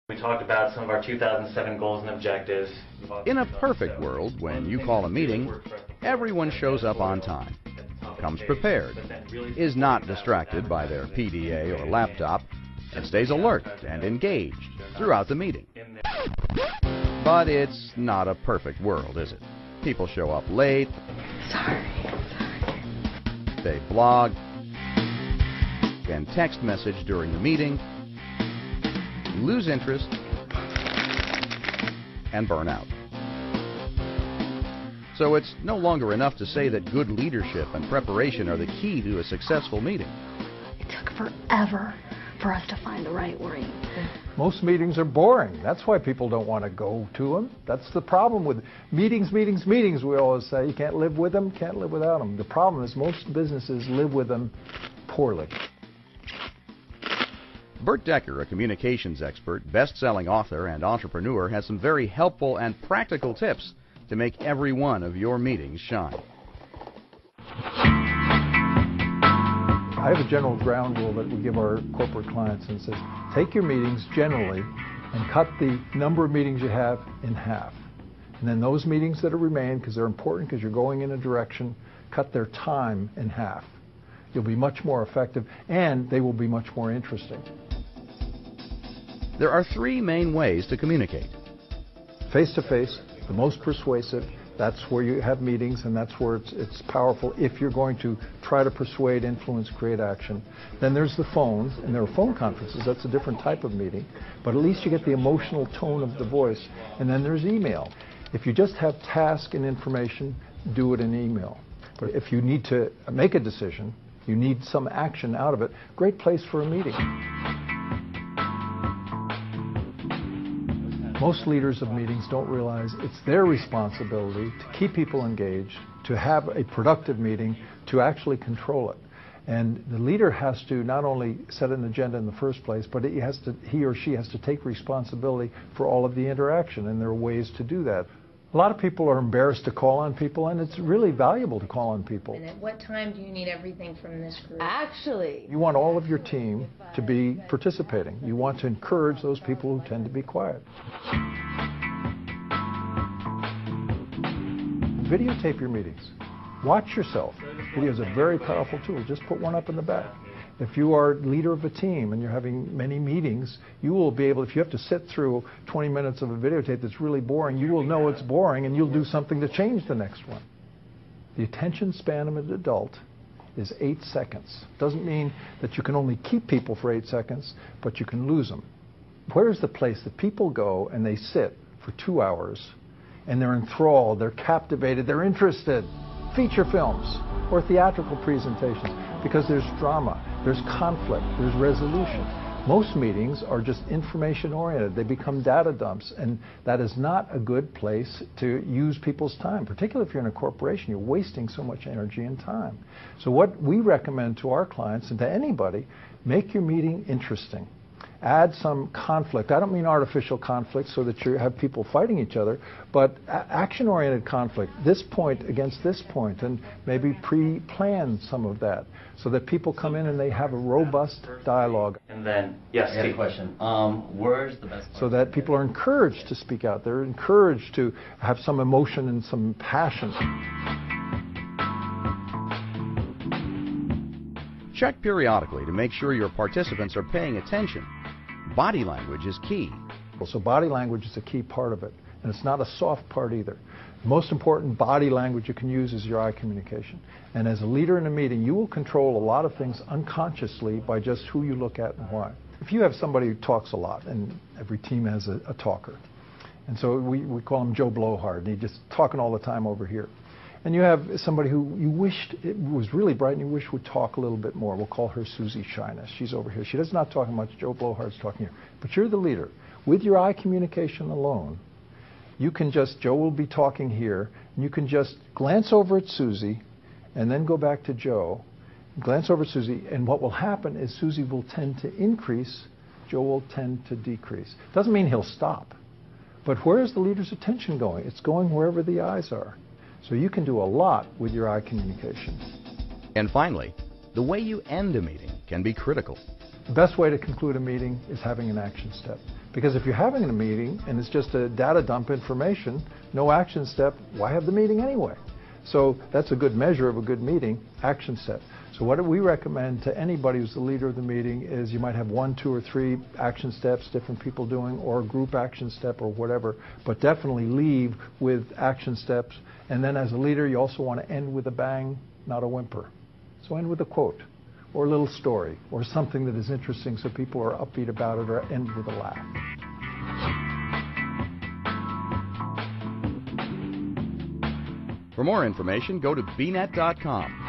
We talked about some of our 2007 goals and objectives. In a perfect world, when you call a meeting, everyone shows up on time, comes prepared, is not distracted by their PDA or laptop, and stays alert and engaged throughout the meeting. But it's not a perfect world, is it? People show up late. Sorry. They blog and text message during the meeting, lose interest, and burn out. So it's no longer enough to say that good leadership and preparation are the key to a successful meeting. It took forever for us to find the right wording. Most meetings are boring. That's why people don't want to go to them. That's the problem with meetings, meetings, meetings. We always say you can't live with them, can't live without them. The problem is most businesses live with them poorly. Bert Decker, a communications expert, best-selling author, and entrepreneur, has some very helpful and practical tips to make every one of your meetings shine. I have a general ground rule that we give our corporate clients, and it says, take your meetings generally and cut the number of meetings you have in half. And then those meetings that remain, because they're important because you're going in a direction, cut their time in half. You'll be much more effective, and they will be much more interesting. There are three main ways to communicate. Face-to-face, the most persuasive. That's where you have meetings, and that's where it's powerful if you're going to try to persuade, influence, create action. Then there's the phones, and there are phone conferences. That's a different type of meeting, but at least you get the emotional tone of the voice. And then there's email. If you just have task and information, do it in email. But if you need to make a decision, you need some action out of it, great place for a meeting. Most leaders of meetings don't realize it's their responsibility to keep people engaged, to have a productive meeting, to actually control it. And the leader has to not only set an agenda in the first place, but he or she has to take responsibility for all of the interaction, and there are ways to do that. A lot of people are embarrassed to call on people, and it's really valuable to call on people. And at what time do you need everything from this group? Actually, You want all of your team to be participating. You want to encourage those people who tend to be quiet. Videotape your meetings. Watch yourself. Video is a very powerful tool. Just put one up in the back. If you are leader of a team and you're having many meetings, you will be able, if you have to sit through 20 minutes of a videotape that's really boring, you will know it's boring and you'll do something to change the next one. The attention span of an adult is 8 seconds. Doesn't mean that you can only keep people for 8 seconds, but you can lose them. Where's the place that people go and they sit for 2 hours and they're enthralled, they're captivated, they're interested? Feature films or theatrical presentations, because there's drama, there's conflict, there's resolution. Most meetings are just information oriented. They become data dumps, and that is not a good place to use people's time, particularly if you're in a corporation. You're wasting so much energy and time. So what we recommend to our clients and to anybody, make your meeting interesting. Add some conflict. I don't mean artificial conflict so that you have people fighting each other, but action-oriented conflict, this point against this point, and maybe pre-plan some of that so that people come in and they have a robust dialogue. And then, yes, I had a question. Where's the best part? So that people are encouraged to speak out. They're encouraged to have some emotion and some passion. Check periodically to make sure your participants are paying attention. Body language is key. So body language is a key part of it, and it's not a soft part either. The most important body language you can use is your eye communication. And as a leader in a meeting, you will control a lot of things unconsciously by just who you look at and why. If you have somebody who talks a lot, and every team has a talker, and so we call him Joe Blowhard, and he's just talking all the time over here. And you have somebody who you wished it was really bright and you wish would talk a little bit more. We'll call her Susie Shyness. She's over here. She does not talk much. Joe Blowhard's talking here. But you're the leader. With your eye communication alone, you can just, Joe will be talking here, and you can just glance over at Susie and then go back to Joe, glance over at Susie, and what will happen is Susie will tend to increase, Joe will tend to decrease. Doesn't mean he'll stop. But where is the leader's attention going? It's going wherever the eyes are. So you can do a lot with your eye communication. And finally, the way you end a meeting can be critical. The best way to conclude a meeting is having an action step. Because if you're having a meeting and it's just a data dump information, no action step, why have the meeting anyway? So that's a good measure of a good meeting, action step. So what we recommend to anybody who's the leader of the meeting is you might have 1, 2, or 3 action steps, different people doing, or a group action step or whatever, but definitely leave with action steps. And then as a leader, you also want to end with a bang, not a whimper. So end with a quote, or a little story, or something that is interesting so people are upbeat about it, or end with a laugh. For more information, go to bnet.com.